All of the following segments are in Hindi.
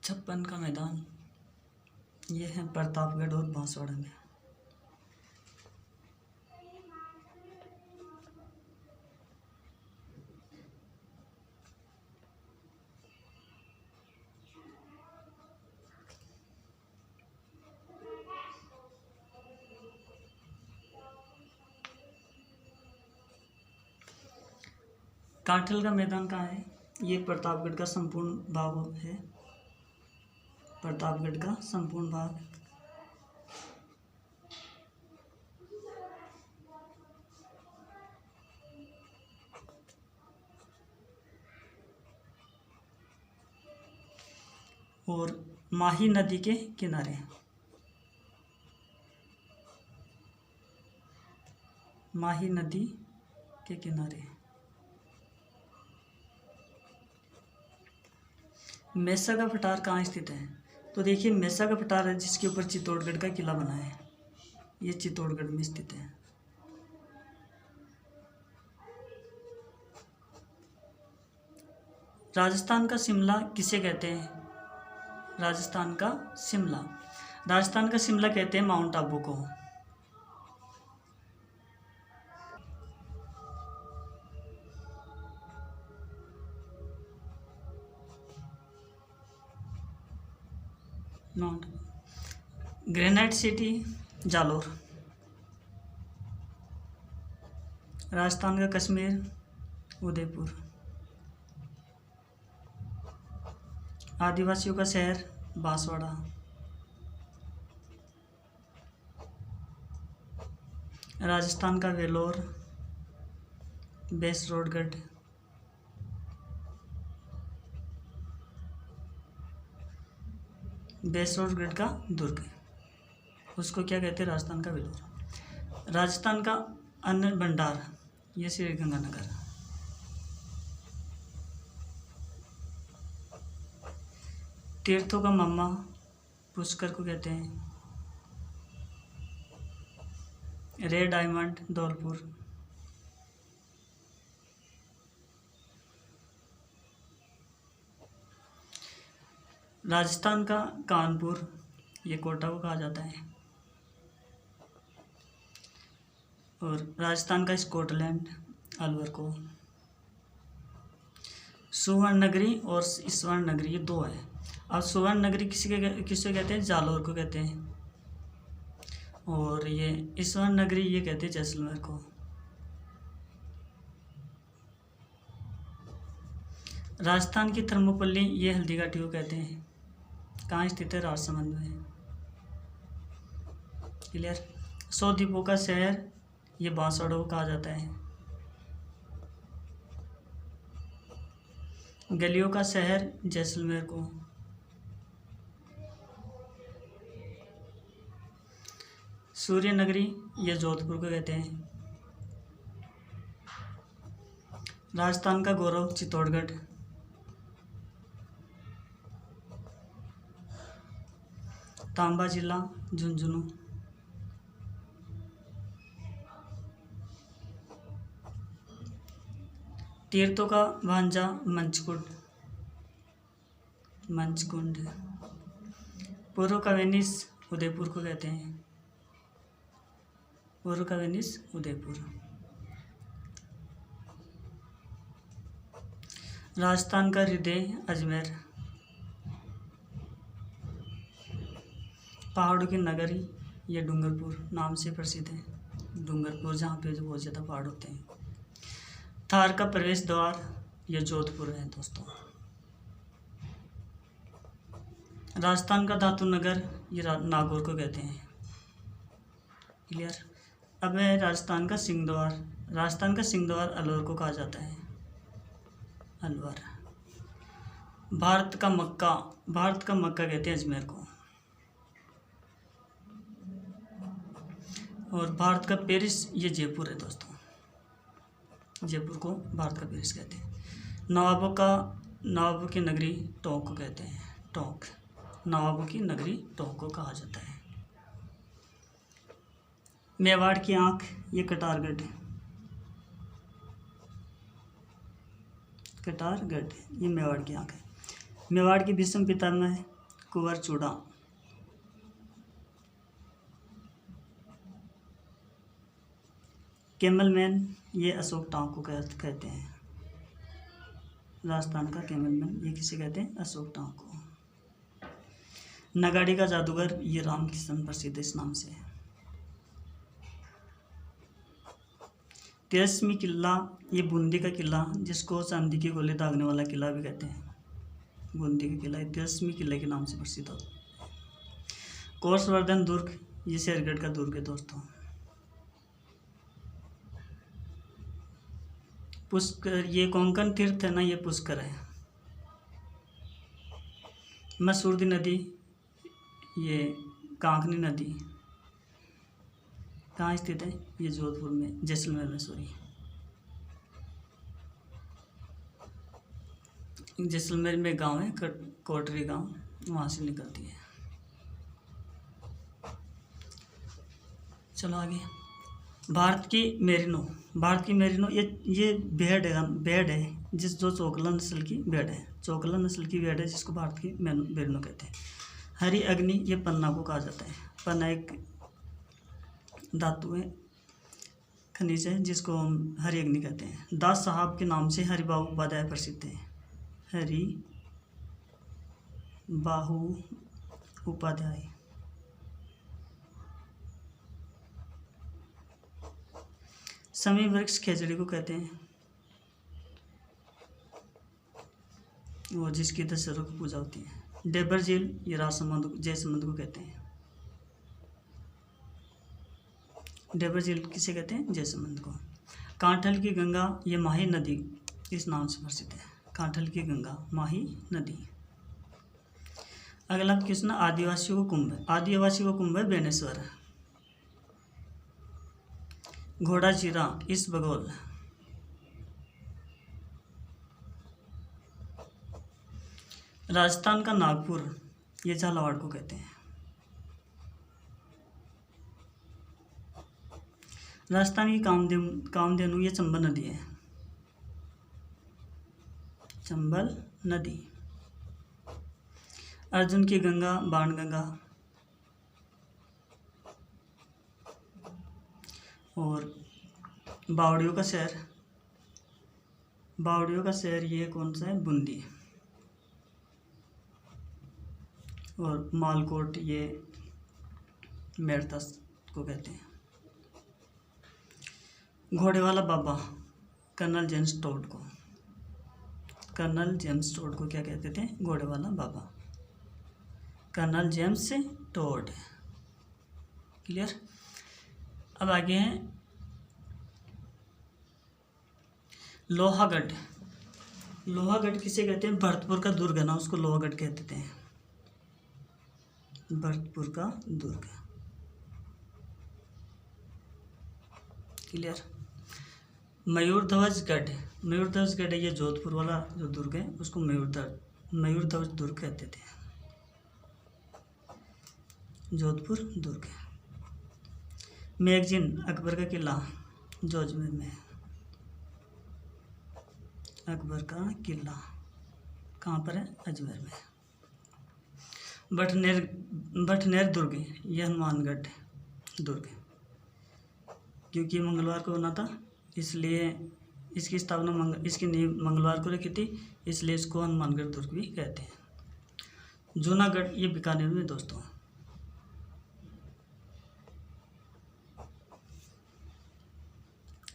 छप्पन का मैदान ये है प्रतापगढ़ और बांसवाड़ा में। काठल का मैदान कहाँ है? ये प्रतापगढ़ का संपूर्ण भाग है। प्रतापगढ़ का संपूर्ण भाग। और माही नदी के किनारे। माही नदी के किनारे। मेसा का पठार कहाँ स्थित है? तो देखिए मेसा का पठार है जिसके ऊपर चित्तौड़गढ़ का किला बना है। ये चित्तौड़गढ़ में स्थित है। राजस्थान का शिमला किसे कहते हैं? राजस्थान का शिमला। राजस्थान का शिमला कहते हैं माउंट आबू को। Mount granite city Jalore. Rajasthan का कश्मीर उदयपुर। आदिवासियों का शहर बांसवाड़ा। राजस्थान का वेलोर बेसरोडगढ़। बेसरोडगढ़ का दुर्ग, उसको क्या कहते हैं? राजस्थान का वेलोर। राजस्थान का अन्न भंडार ये श्री गंगानगर। तीर्थों का मामा पुष्कर को कहते हैं। Red diamond Dholpur. राजस्थान का कानपुर ये कोटा को कहा जाता है। और राजस्थान का स्कॉटलैंड अलवर को। सुवर्ण नगरी और स्वर्ण नगरी ये दो है। अब सुवर्ण नगरी किसे कहते हैं? जालोर को कहते हैं। और ये स्वर्ण नगरी ये कहते हैं जैसलमेर को। राजस्थान की थर्मोपल्ली ये हल्दीघाटी को कहते हैं। कहाँ स्थित है? राजसमंद में। क्लियर। 100 द्वीपों का शहर ये बांसवाड़ा को कहा जाता है। गलियों का शहर जैसलमेर को। सूर्य नगरी ये जोधपुर को कहते हैं। राजस्थान का गौरव चित्तौड़गढ़। तांबा जिला झुंझुनू। तीर्थों का भांजा मंचकुंड। पूर्व का वेनिस उदयपुर को कहते हैं। पूर्व का वेनिस उदयपुर। राजस्थान का हृदय अजमेर। पहाड़ों की नगरी ये डूंगरपुर नाम से प्रसिद्ध है। डूंगरपुर जहाँ पे जो बहुत ज़्यादा पहाड़ होते हैं। थार का प्रवेश द्वार ये जोधपुर है दोस्तों। राजस्थान का धातु नगर ये नागौर को कहते हैं। क्लियर। अब है राजस्थान का सिंह द्वार। राजस्थान का सिंह द्वार अलवर को कहा जाता है। अलवर। भारत का मक्का कहते हैं अजमेर को। और भारत का पेरिस ये जयपुर है दोस्तों। जयपुर को भारत का पेरिस कहते हैं। नवाबों की नगरी टोंक को कहते हैं। टोंक। नवाबों की नगरी टोंक को कहा जाता है। मेवाड़ की आंख ये कटारगढ़। ये मेवाड़ की आंख है। मेवाड़ की भीष्म पितामह कुंवर चूड़ा। कैमल मैन ये अशोक टांग को कहते हैं। राजस्थान का कैमल मैन ये किसे कहते हैं? अशोक टांग को। नगाड़ी का जादूगर ये रामकिशन प्रसिद्ध है इस नाम से। तिरस्मी किला ये बूंदी का किला जिसको चांदी के गोले दागने वाला किला भी कहते हैं। बूंदी का किला तिरस्मी किले के नाम से प्रसिद्ध होता है। कोर्सवर्धन दुर्ग ये शेरगढ़ का दुर्ग है दोस्तों। पुष्कर ये कोंकण तीर्थ है ना, ये पुष्कर है। मसूरदी नदी ये कांकनी नदी कहाँ स्थित है? ये जोधपुर में, जैसलमेर में, सॉरी जैसलमेर में गांव है कोटरी गांव, वहाँ से निकलती है। चलो आगे। भारत की मेरिनो ये भेड़ है जो चोकला नस्ल की भेड़ है। चोकला नस्ल की भेड़ है जिसको भारत की मेरिनो कहते हैं। हरी अग्नि ये पन्ना को कहा जाता है। पन्ना एक धातु है, खनिज है जिसको हम हरी अग्नि कहते हैं। दास साहब के नाम से हरिबाहु उपाध्याय प्रसिद्ध है। हरि बाहु उपाध्याय। समी वृक्ष खेजड़ी को कहते हैं, वो जिसकी 10 सिरों की पूजा होती है। डेबर झील ये जयसमंद को कहते हैं। डेबर झील किसे कहते हैं? जयसमंद को। कांठल की गंगा ये माही नदी इस नाम से प्रसिद्ध है। कांठल की गंगा माही नदी। अगला क्वेश्चन आदिवासियों को कुंभ है बेनेश्वर। घोड़ा चीरा इस बगौल। राजस्थान का नागपुर ये झालावाड़ को कहते हैं। राजस्थान की कामधेनु ये चंबल नदी है। चंबल नदी। अर्जुन की गंगा बाणगंगा। और बावड़ियों का शहर ये कौन सा है? बूंदी। और मालकोट ये मेड़ता को कहते हैं। घोड़े वाला बाबा कर्नल जेम्स टोड को क्या कहते थे? घोड़े वाला बाबा, कर्नल जेम्स टोड। क्लियर। अब आगे हैं लोहागढ़ किसे कहते हैं? भरतपुर का दुर्ग है ना, उसको लोहागढ़ कहते हैं। भरतपुर का दुर्ग। क्लियर। मयूरध्वजगढ़ है ये जोधपुर वाला जो दुर्ग है उसको मयूरध्वज दुर्ग कहते थे। जोधपुर दुर्ग। मैगजीन अकबर का किला जो अजमेर में है। अकबर का किला कहाँ पर है? अजमेर में। बटनेर दुर्ग ये हनुमानगढ़ दुर्ग, क्योंकि मंगलवार को बना था इसलिए इसकी स्थापना इसकी नींव मंगलवार को रखी थी, इसलिए इसको हनुमानगढ़ दुर्ग भी कहते हैं। जूनागढ़ ये बीकानेर में दोस्तों।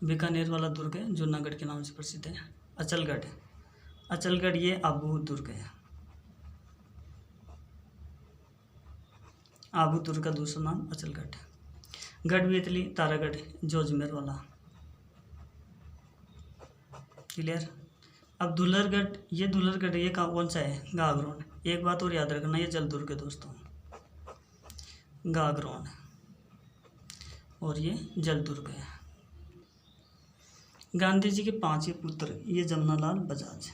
बीकानेर वाला दुर्ग है, जूनागढ़ के नाम से प्रसिद्ध है। अचलगढ़ ये आबू दुर्ग है। आबू दुर्ग का दूसरा नाम अचलगढ़। गढ़वेतली तारागढ़ जो अजमेर वाला। क्लियर। अब दुल्हरगढ़ ये कौन सा है? गागरोन। एक बात और याद रखना, ये जल दुर्ग है दोस्तों, गागरोन, और ये जल दुर्ग है। गांधी जी के 5 पुत्र ये जमनालाल बजाज।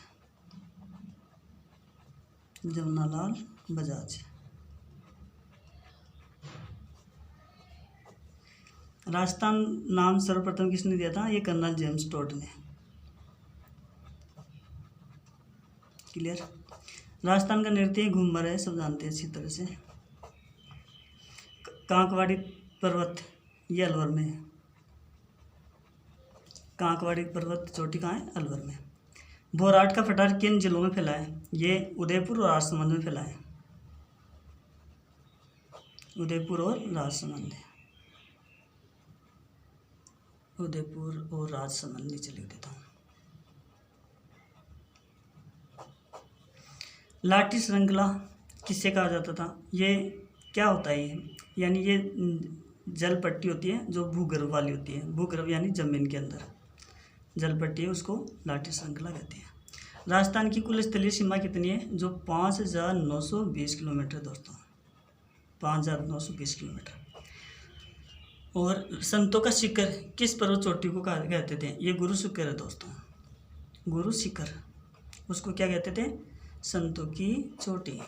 राजस्थान नाम सर्वप्रथम किसने दिया था? ये कर्नल जेम्स टोड ने। क्लियर। राजस्थान का नृत्य घूमर है, सब जानते हैं अच्छी तरह से। कांकवाड़ी पर्वत ये अलवर में है। कांकवाड़ी पर्वत चोटी कहाँ है? अलवर में। भोराट का पठार किन जिलों में फैला है? ये उदयपुर और राजसमंद में फैला है। उदयपुर और राजसमंद, उदयपुर और राजसमंद नीचे लिख देता हूँ। लाठी श्रृंखला किससे कहा जाता था? ये क्या होता है ये? यानी ये जल पट्टी होती है जो भूगर्भ वाली होती है। भूगर्भ यानी जमीन के अंदर जल पट्टी है, उसको लाठी श्रृंखला कहते हैं। राजस्थान की कुल स्थलीय सीमा कितनी है? जो 5,920 किलोमीटर दोस्तों, 5,920 किलोमीटर। और संतों का शिखर किस पर्वत चोटी को कहते थे? ये गुरु शिखर है दोस्तों, गुरु शिखर, उसको क्या कहते थे? संतों की चोटी।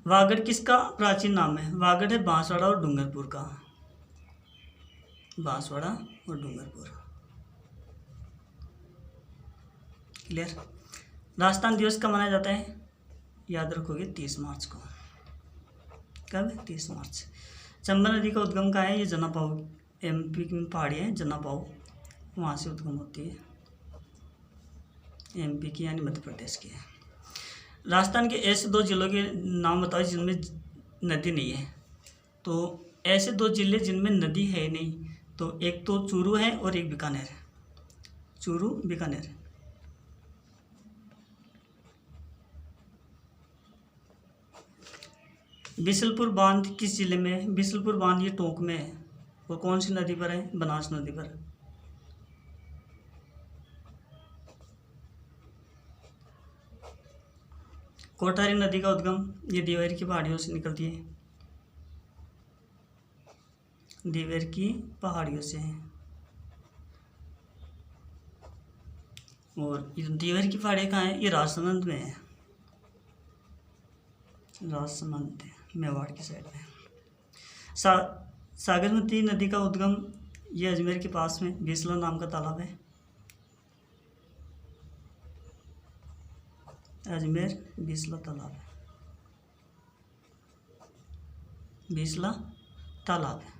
वागड़ किसका प्राचीन नाम है? वागड़ है बांसवाड़ा और डूंगरपुर का, बांसवाड़ा और डूंगरपुर। क्लियर? राजस्थान दिवस कब मनाया जाता है? याद रखोगे 30 मार्च को। कब? 30 मार्च। चंबल नदी का उद्गम कहाँ है? ये जनापाव, एमपी की पहाड़ी है जनापाव, वहाँ से उद्गम होती है, एमपी की यानी मध्य प्रदेश की है। राजस्थान के ऐसे 2 जिलों के नाम बताओ जिनमें नदी नहीं है। तो ऐसे 2 जिले जिनमें नदी है नहीं, तो एक तो चूरू है और एक बीकानेर है। चूरू, बीकानेर। बिसलपुर बांध किस जिले में है? बिसलपुर बांध ये टोंक में है। और कौन सी नदी पर है? बनास नदी पर। कोठारी नदी का उद्गम ये देवरी की पहाड़ियों से निकलती है, देवरी की पहाड़ियों से है। और ये देवरी की पहाड़ी कहाँ है? ये राजसमंद में है, राजसमंद मेवाड़ की साइड में। सागरमती नदी का उद्गम ये अजमेर के पास में बीसला नाम का तालाब है, अजमेर बीसला तालाब है, बीसला तालाब है।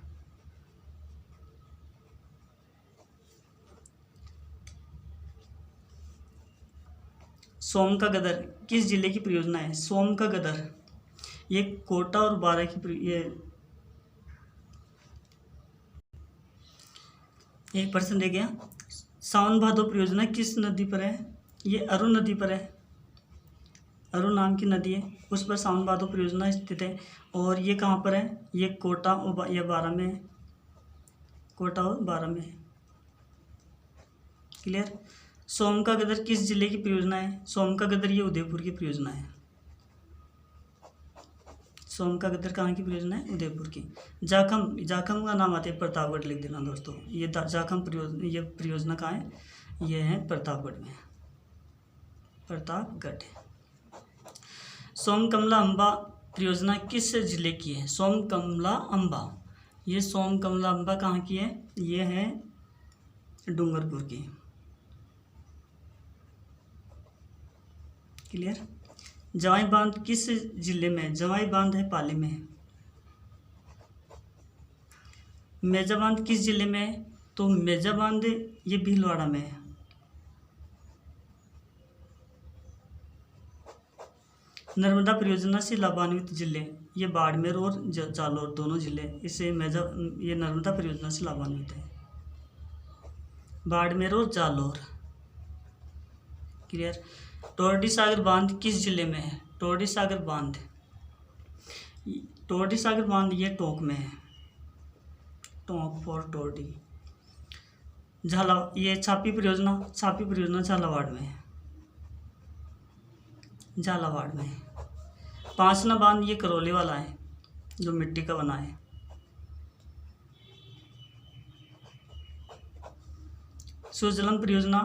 सोम का गदर किस जिले की परियोजना है? सोम का गदर ये कोटा और बारा की ये एक पर्सन रह गया। सावन भादो परियोजना किस नदी पर है? ये अरु नदी पर है, अरु नाम की नदी है, उस पर सावन भादो परियोजना स्थित है। और ये कहाँ पर है? ये कोटा और ये बारा में है, कोटा और बारा में है। क्लियर? सोम का गदर किस जिले की परियोजना है? सोम का गदर ये उदयपुर की परियोजना है। सोम का गदर कहाँ की परियोजना है? उदयपुर की। जाखम, जाखम का नाम आते हैं प्रतापगढ़, लिख देना दोस्तों। ये जाखम ये परियोजना कहाँ है? ये है प्रतापगढ़ में, प्रतापगढ़। सोम कमला अम्बा परियोजना किस जिले की है? सोम कमला अम्बा, ये सोम कमला अम्बा कहाँ की है? ये है डूंगरपुर की। क्लियर? जवाई बांध किस जिले में है? जवाई बांध है पाली में है। मेजा बांध किस जिले में है? तो मेजा बांध ये भीलवाड़ा में है। नर्मदा परियोजना से लाभान्वित जिले ये बाड़मेर और जालौर दोनों जिले, इसे ये नर्मदा परियोजना से लाभान्वित है, बाड़मेर और जालौर। क्लियर? टोरडी सागर बांध किस जिले में है? टोरडी सागर बांध, टोरडी सागर बांध ये टोंक में है, टोंक फॉर टोरडी। ये छापी परियोजना झालावाड़ में है, झालावाड़ में है। पांचना बांध ये करौली वाला है जो मिट्टी का बना है। सुजलम परियोजना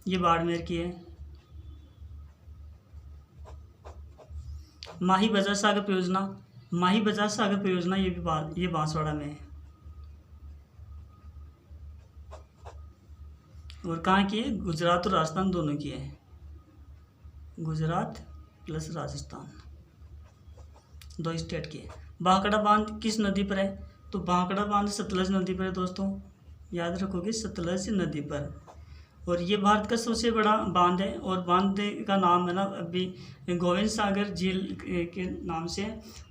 ये बाड़मेर की है। माही बजाज सागर परियोजना ये बांसवाड़ा में है। और कहाँ की है? गुजरात और राजस्थान दोनों की है, गुजरात प्लस राजस्थान, 2 स्टेट की। भाखड़ा बांध किस नदी पर है? तो भाखड़ा बांध सतलज नदी पर है दोस्तों, याद रखोगे, सतलज नदी पर। और ये भारत का सबसे बड़ा बांध है, और बांध का नाम है ना अभी गोविंद सागर झील के नाम से।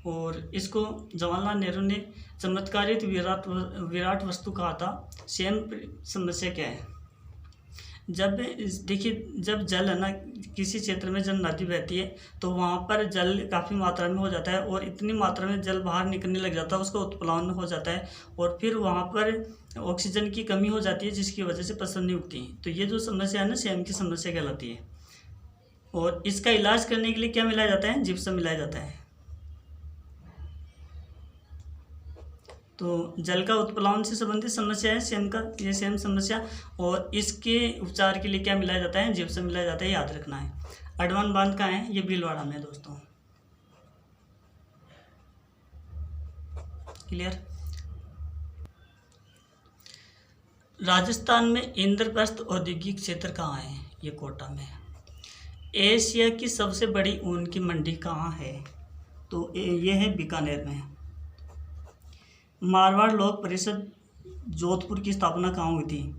और इसको जवाहरलाल नेहरू ने चमत्कारित विराट वस्तु कहा था। सेम समस्या क्या है, जब देखिए जब जल है ना किसी क्षेत्र में जब नदी बहती है तो वहाँ पर जल काफ़ी मात्रा में हो जाता है, और इतनी मात्रा में जल बाहर निकलने लग जाता है, उसका उत्प्लावन हो जाता है, और फिर वहाँ पर ऑक्सीजन की कमी हो जाती है, जिसकी वजह से फसल नहीं उगती। तो ये जो समस्या है ना सेम की समस्या कहलाती है। और इसका इलाज करने के लिए क्या मिलाया जाता है? जिप्सम मिलाया जाता है। तो जल का उत्प्लावन से संबंधित समस्या है सेम का, ये सेम समस्या, और इसके उपचार के लिए क्या मिलाया जाता है? जिप्सम मिलाया जाता है, याद रखना है। अडवान बांध कहाँ है? ये भीलवाड़ा में है दोस्तों, क्लियर। राजस्थान में इंद्रप्रस्थ औद्योगिक क्षेत्र कहाँ है? ये कोटा में है। एशिया की सबसे बड़ी ऊन की मंडी कहाँ है? तो ये है बीकानेर में। मारवाड़ लोक परिषद जोधपुर की स्थापना कहाँ हुई थी?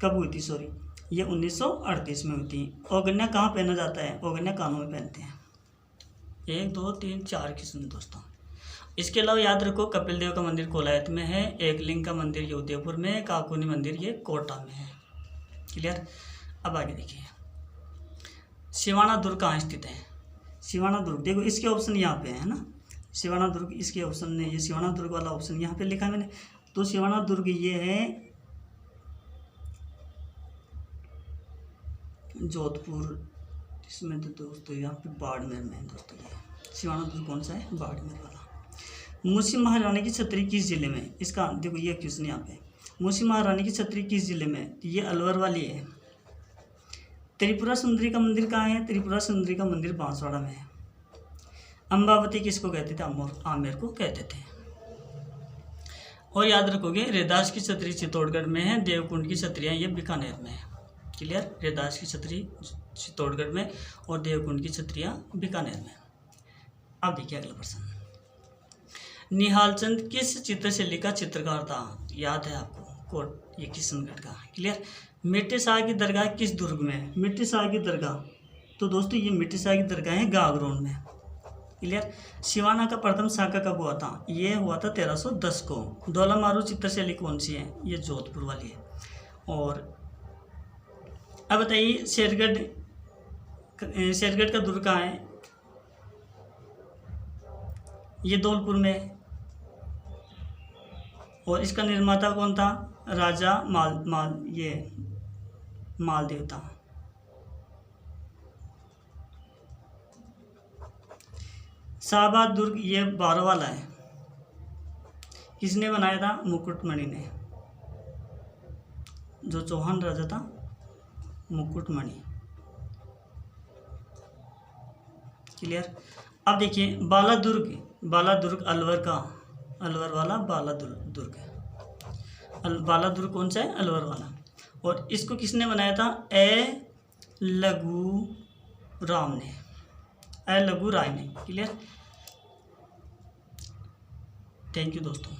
कब हुई थी? सॉरी, ये 1938 में हुई थी। औगन्या कहाँ पहना जाता है? औगन्या कानों में पहनते हैं। 1 2 3 4 किस्म दोस्तों। इसके अलावा याद रखो कपिल देव का मंदिर कोलायत में है, एकलिंग का मंदिर ये उदयपुर में है, काकुनी मंदिर ये कोटा में है, क्लियर। अब आगे देखिए, सिवाना दुर्ग कहाँ स्थित है? सिवाना दुर्ग देखो इसके ऑप्शन यहाँ पे है ना, सिवाना दुर्ग इसके ऑप्शन ने, ये सिवाना दुर्ग वाला ऑप्शन यहाँ पे लिखा है मैंने। तो सिवाना दुर्ग ये है जोधपुर, इसमें तो दोस्तों यहाँ पे बाड़मेर में दोस्तों। ये सिवाना दुर्ग कौन सा है? बाड़मेर वाला। मूसी महारानी की छतरी किस जिले में? इसका देखो ये क्वेश्चन यहाँ पे, मूसी महारानी की छतरी किस जिले में? ये अलवर वाली है। त्रिपुरा सुंदरी का मंदिर कहाँ है? त्रिपुरा सुंदरी का मंदिर बांसवाड़ा में है। अम्बावती किसको कहते थे? आमेर को कहते थे। और याद रखोगे रेदास की छतरी चित्तौड़गढ़ में है, देवकुंड की छतरियाँ ये बीकानेर में है, क्लियर। रेदास की छतरी चित्तौड़गढ़ में और देवकुंड की छतरियाँ बीकानेर में। अब देखिए अगला प्रश्न, निहाल चंद किस चित्र शैली का चित्रकार था? याद है आपको, कोट ये किशनगढ़ का, क्लियर। मिट्टी शाह की दरगाह किस दुर्ग में है? मिट्टी शाह की दरगाह, तो दोस्तों ये मिट्टी शाह की दरगाह है गागरोन में, क्लियर। सिवाना का प्रथम शाखा कब हुआ था? ये हुआ था 1310 को। धौलामारू चित्र शैली कौन सी है? ये जोधपुर वाली है। और अब बताइए शेरगढ़ का दुर्ग कहाँ है? ये धौलपुर में है। और इसका निर्माता कौन था? राजा मालदेव था। शाहबाद दुर्ग ये 12 वाला है, किसने बनाया था? मुकुटमणि ने, जो चौहान राजा था मुकुटमणि, क्लियर। अब देखिए बाला दुर्ग अलवर वाला बाला दुर्ग है। बाला दुर्ग कौन सा है? अलवर वाला। और इसको किसने बनाया था? लघु राय ने, क्लियर। थैंक यू दोस्तों।